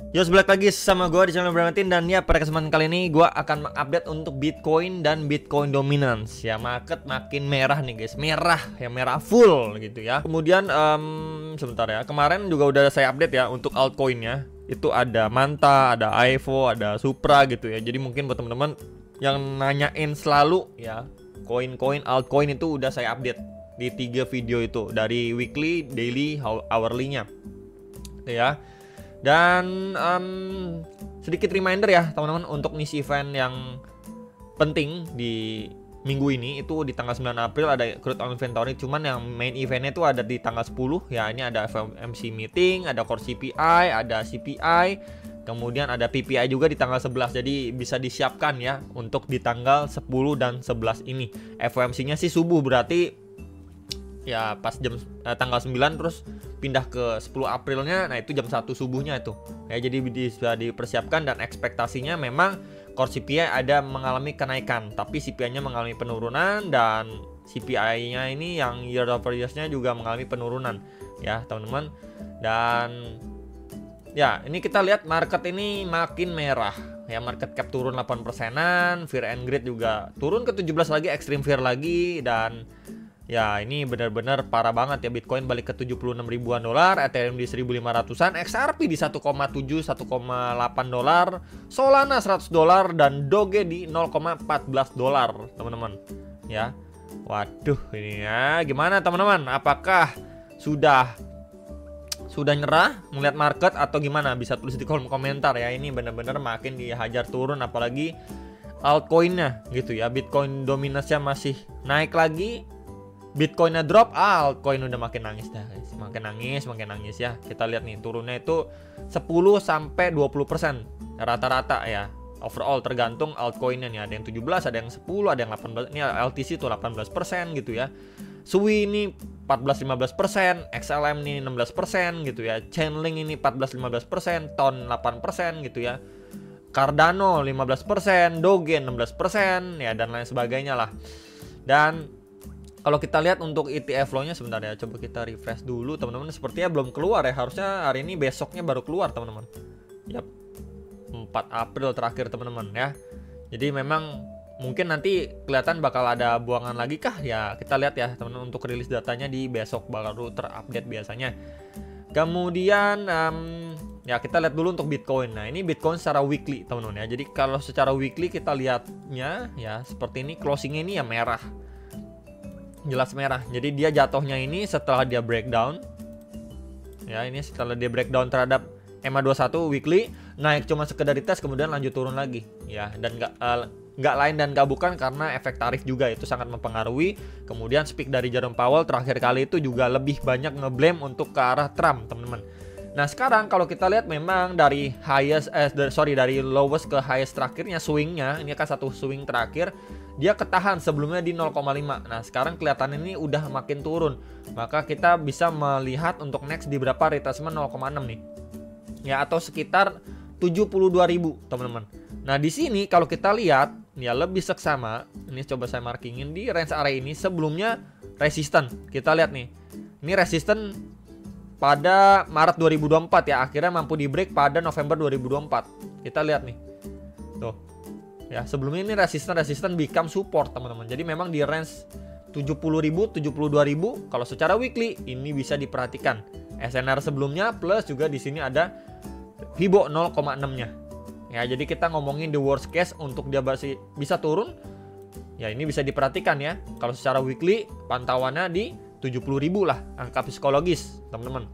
Yo, balik lagi sama gue di channel Brametin. Dan ya, pada kesempatan kali ini gue akan mengupdate untuk Bitcoin dan Bitcoin Dominance. Ya, market makin merah nih guys, merah, ya merah full gitu ya. Kemudian sebentar ya, kemarin juga udah saya update ya untuk altcoinnya. Itu ada Manta, ada Aevo, ada Supra gitu ya. Jadi mungkin buat teman-teman yang nanyain selalu ya, koin-koin altcoin itu udah saya update di 3 video itu, dari weekly, daily, hourly-nya ya. Dan sedikit reminder ya teman-teman untuk ngisi event yang penting di minggu ini. Itu di tanggal 9 April ada Crude Oil Inventory. Cuman yang main eventnya itu ada di tanggal 10 ya. Ini ada FOMC meeting, ada core CPI, ada CPI, kemudian ada PPI juga di tanggal 11. Jadi bisa disiapkan ya untuk di tanggal 10 dan 11 ini. FOMC-nya sih subuh, berarti ya pas jam tanggal 9 terus pindah ke 10 Aprilnya, nah itu jam 1 subuhnya itu ya. Jadi bisa dipersiapkan, dan ekspektasinya memang core CPI ada mengalami kenaikan, tapi CPI-nya mengalami penurunan, dan CPI-nya ini yang year over years-nya juga mengalami penurunan ya teman-teman. Dan ya ini kita lihat market ini makin merah ya, market cap turun 8%-an, fear and greed juga turun ke 17 lagi, extreme fear lagi. Dan ya ini benar-benar parah banget ya. Bitcoin balik ke 76 ribuan dolar, Ethereum di 1500-an, XRP di 1,7 1,8 dolar, Solana 100 dolar, dan Doge di 0,14 dolar teman-teman ya. Waduh, ini ya gimana teman-teman? Apakah sudah nyerah melihat market atau gimana? Bisa tulis di kolom komentar ya. Ini benar-benar makin dihajar turun, apalagi altcoinnya gitu ya. Bitcoin dominasinya masih naik lagi, Bitcoinnya drop, altcoin udah makin nangis dah guys. Makin nangis ya. Kita lihat nih turunnya itu 10-20% rata-rata ya. Overall tergantung altcoinnya nih, ada yang 17, ada yang 10, ada yang 18. Ini LTC tuh 18% gitu ya. Sui ini 14-15%, XLM ini 16% gitu ya. Chainlink ini 14-15%, TON 8% gitu ya. Cardano 15%, Doge 16% ya, dan lain sebagainya lah. Dan kalau kita lihat untuk ETF flow-nya, sebentar ya, coba kita refresh dulu teman-teman. Sepertinya belum keluar ya, harusnya hari ini, besoknya baru keluar teman-teman. Yap, 4 April terakhir teman-teman ya. Jadi memang mungkin nanti kelihatan bakal ada buangan lagi kah ya, kita lihat ya teman-teman. Untuk rilis datanya di besok baru terupdate biasanya. Kemudian ya kita lihat dulu untuk Bitcoin. Nah ini Bitcoin secara weekly teman-teman ya. Jadi kalau secara weekly kita lihatnya ya seperti ini, closingnya ini ya merah, jelas merah. Jadi dia jatuhnya ini setelah dia breakdown ya, ini setelah dia breakdown terhadap EMA21 weekly, naik cuma sekedar di tes, kemudian lanjut turun lagi ya. Dan nggak lain dan nggak bukan karena efek tarif juga, itu sangat mempengaruhi. Kemudian speak dari Jerome Powell terakhir kali itu juga lebih banyak ngeblame untuk ke arah Trump teman-teman. Nah sekarang kalau kita lihat memang dari dari lowest ke highest terakhirnya, swingnya ini kan satu swing terakhir dia ketahan sebelumnya di 0,5. Nah sekarang kelihatan ini udah makin turun, maka kita bisa melihat untuk next di berapa retracement 0,6 nih ya, atau sekitar 72.000 teman-teman. Nah di sini kalau kita lihat ya lebih seksama, ini coba saya markingin di range area ini. Sebelumnya resisten, kita lihat nih, ini resisten pada Maret 2024 ya, akhirnya mampu di break pada November 2024. Kita lihat nih tuh ya, sebelumnya ini resisten become support teman-teman. Jadi memang di range 70.000 72.000 kalau secara weekly ini bisa diperhatikan. SNR sebelumnya plus juga di sini ada Fibo 0,6-nya. Ya, jadi kita ngomongin the worst case untuk dia bisa turun. Ya, ini bisa diperhatikan ya. Kalau secara weekly pantauannya di 70.000 lah angka psikologis, teman-teman.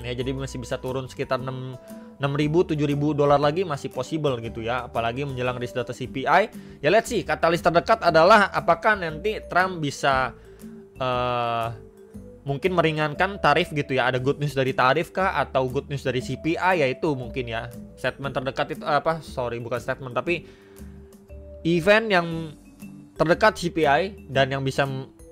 Ya, jadi masih bisa turun sekitar 6.000 7.000 dolar lagi masih possible gitu ya, apalagi menjelang rilis data CPI. Ya let's see, katalis terdekat adalah apakah nanti Trump bisa mungkin meringankan tarif gitu ya. Ada good news dari tarif kah atau good news dari CPI, yaitu mungkin ya statement terdekat itu bukan statement tapi event yang terdekat CPI dan yang bisa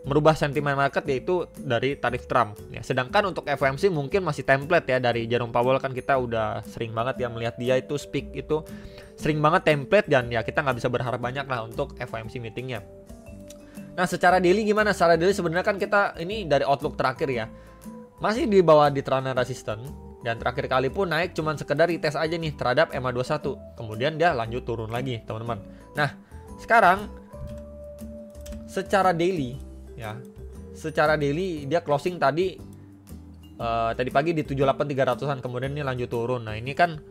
merubah sentimen market, yaitu dari tarif Trump ya. Sedangkan untuk FOMC mungkin masih template ya dari Jerome Powell, kan kita udah sering banget ya melihat dia itu speak itu sering banget template, dan ya kita nggak bisa berharap banyak lah untuk FOMC meetingnya. Nah secara daily gimana? Secara daily sebenarnya kan kita ini dari outlook terakhir ya masih di bawah di trend resistance, Dan terakhir kali pun naik cuman sekedar retest aja nih terhadap EMA21. Kemudian dia lanjut turun lagi, teman-teman. Nah, sekarang secara daily ya. Secara daily dia closing tadi pagi di 78.300-an, kemudian ini lanjut turun. Nah, ini kan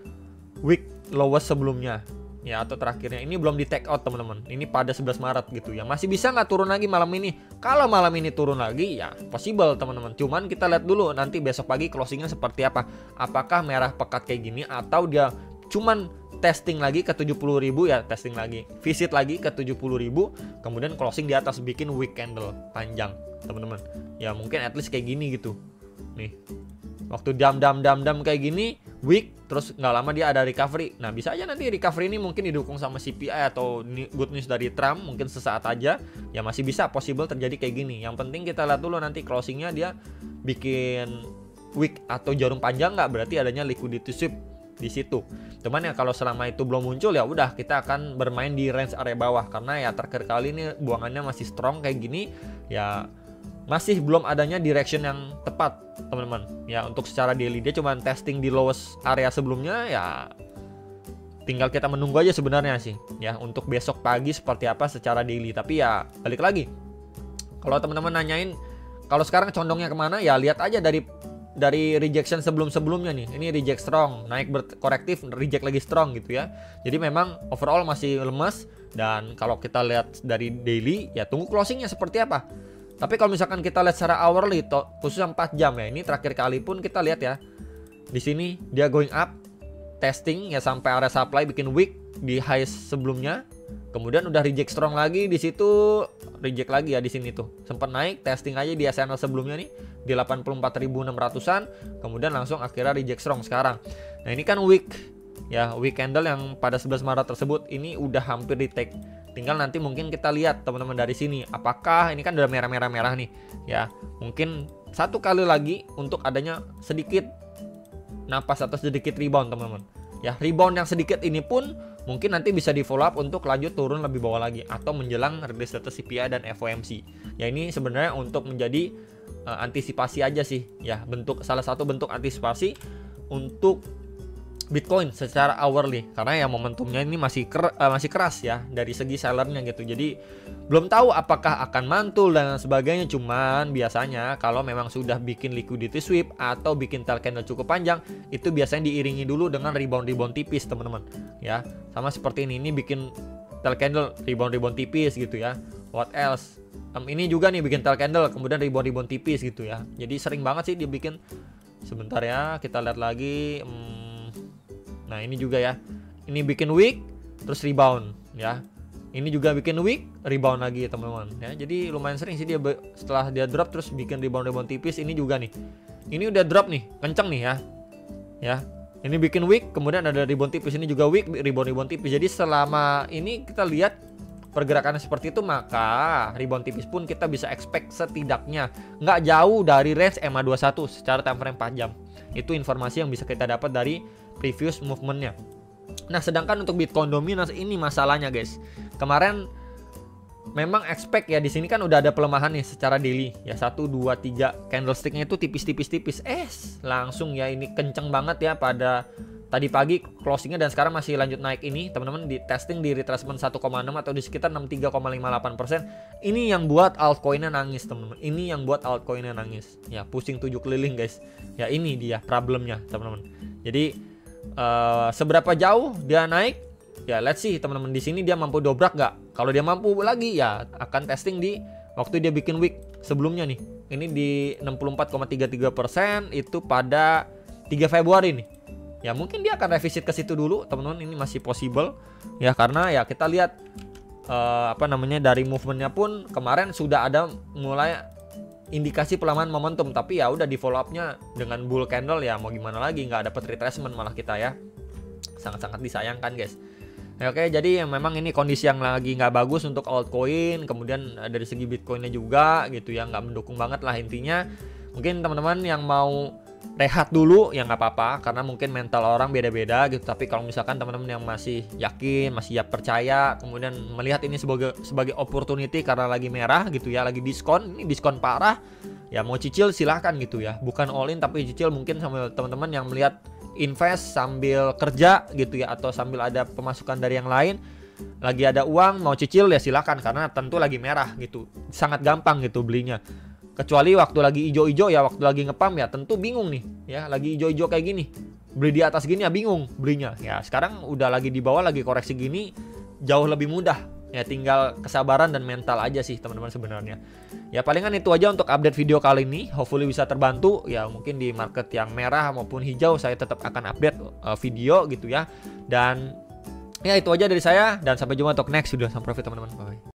week lowest sebelumnya ya, atau terakhirnya. Ini belum di take out, teman-teman. Ini pada 11 Maret gitu ya. Masih bisa nggak turun lagi malam ini? Kalau malam ini turun lagi ya possible, teman-teman. Cuman kita lihat dulu nanti besok pagi closingnya seperti apa. Apakah merah pekat kayak gini, atau dia cuman testing lagi ke 70.000 ya, testing lagi, visit lagi ke 70.000, kemudian closing di atas, bikin week candle panjang, teman-teman. Ya mungkin at least kayak gini gitu. Nih, waktu dam kayak gini, week, terus nggak lama dia ada recovery. Nah, bisa aja nanti recovery ini mungkin didukung sama CPI atau good news dari Trump, mungkin sesaat aja. Ya masih bisa possible terjadi kayak gini. Yang penting kita lihat dulu nanti closingnya dia bikin week atau jarum panjang nggak, berarti adanya liquidity sweep di situ. Cuman ya kalau selama itu belum muncul, ya udah kita akan bermain di range area bawah, karena ya terakhir kali ini buangannya masih strong kayak gini ya. Masih belum adanya direction yang tepat, teman-teman. Ya untuk secara daily dia cuma testing di lowest area sebelumnya ya. Tinggal kita menunggu aja sebenarnya sih ya untuk besok pagi seperti apa secara daily. Tapi ya balik lagi, kalau teman-teman nanyain kalau sekarang condongnya kemana, ya lihat aja dari rejection sebelum-sebelumnya nih. Ini reject strong, naik berkorektif, reject lagi strong gitu ya. Jadi memang overall masih lemas. Dan kalau kita lihat dari daily ya tunggu closingnya seperti apa. Tapi kalau misalkan kita lihat secara hourly, khususnya 4 jam ya, ini terakhir kali pun kita lihat ya, di sini dia going up, testing ya sampai area supply, bikin wick di high sebelumnya, kemudian udah reject strong lagi di situ, reject lagi ya di sini tuh, sempat naik testing aja di SNL sebelumnya nih di 84.600-an, kemudian langsung akhirnya reject strong sekarang. Nah ini kan wick ya, wick candle yang pada 11 Maret tersebut ini udah hampir di take. Tinggal nanti mungkin kita lihat teman-teman dari sini, apakah ini kan udah merah-merah nih ya, mungkin satu kali lagi untuk adanya sedikit napas atau sedikit rebound, teman-teman ya. Rebound yang sedikit ini pun mungkin nanti bisa di follow up untuk lanjut turun lebih bawah lagi, atau menjelang rilis data CPI dan FOMC ya. Ini sebenarnya untuk menjadi antisipasi aja sih ya, salah satu bentuk antisipasi untuk Bitcoin secara hourly, karena ya momentumnya ini masih keras ya dari segi sellernya gitu. Jadi belum tahu apakah akan mantul dan sebagainya. Cuman biasanya kalau memang sudah bikin liquidity sweep atau bikin tail candle cukup panjang, itu biasanya diiringi dulu dengan rebound tipis, teman-teman ya. Sama seperti ini bikin tail candle rebound tipis gitu ya. What else? Ini juga nih bikin tail candle kemudian rebound tipis gitu ya. Jadi sering banget sih dia bikin. Sebentar ya, kita lihat lagi. Nah ini juga ya, ini bikin wick terus rebound ya. Ini juga bikin wick rebound lagi teman-teman ya. Jadi lumayan sering sih dia setelah dia drop terus bikin rebound tipis. Ini juga nih, ini udah drop nih kenceng nih ya. Ini bikin wick kemudian ada rebound tipis, ini juga wick rebound tipis. Jadi selama ini kita lihat pergerakannya seperti itu, maka rebound tipis pun kita bisa expect setidaknya nggak jauh dari range EMA21 secara time frame 4 jam. Itu informasi yang bisa kita dapat dari previous movementnya. Nah sedangkan untuk Bitcoin dominance ini masalahnya guys, kemarin memang expect ya, di sini kan udah ada pelemahan nih secara daily ya, 1, 2, 3 candlesticknya itu tipis langsung ya, ini kenceng banget ya pada tadi pagi closingnya, dan sekarang masih lanjut naik ini teman-teman, di testing di retracement 1,6 atau di sekitar 63,58%. Ini yang buat altcoinnya nangis teman-teman, ini yang buat altcoinnya nangis ya, pusing 7 keliling guys ya. Ini dia problemnya teman-teman. Jadi seberapa jauh dia naik ya, let's see teman-teman. Di sini dia mampu dobrak nggak? Kalau dia mampu lagi ya akan testing di waktu dia bikin wick sebelumnya nih. Ini di 64,33% itu pada 3 Februari nih. Ya mungkin dia akan revisit ke situ dulu teman-teman, ini masih possible ya, karena ya kita lihat dari movementnya pun kemarin sudah ada mulai indikasi pelemahan momentum, tapi ya udah di follow up-nya dengan bull candle ya, mau gimana lagi, nggak dapat retracement malah kita ya. Sangat-sangat disayangkan guys. Oke, jadi memang ini kondisi yang lagi nggak bagus untuk altcoin, kemudian dari segi Bitcoinnya juga gitu ya, nggak mendukung banget lah intinya. Mungkin teman-teman yang mau rehat dulu ya nggak apa-apa, karena mungkin mental orang beda-beda gitu. Tapi kalau misalkan teman-teman yang masih yakin, masih percaya, kemudian melihat ini sebagai opportunity karena lagi merah gitu ya, lagi diskon, ini diskon parah Ya mau cicil silahkan gitu ya, bukan all in tapi cicil mungkin sama teman-teman yang melihat invest sambil kerja gitu ya, atau sambil ada pemasukan dari yang lain, lagi ada uang mau cicil ya silakan, karena tentu lagi merah gitu, sangat gampang gitu belinya. Kecuali waktu lagi ijo-ijo ya, waktu lagi ngepam ya tentu bingung nih ya, lagi ijo-ijo kayak gini beli di atas gini ya bingung belinya ya. Sekarang udah lagi di bawah lagi koreksi gini jauh lebih mudah ya, tinggal kesabaran dan mental aja sih teman-teman sebenarnya. Ya palingan itu aja untuk update video kali ini, hopefully bisa terbantu ya. Mungkin di market yang merah maupun hijau saya tetap akan update video gitu ya. Dan ya itu aja dari saya, dan sampai jumpa untuk next video. Sampai profit teman-teman, bye.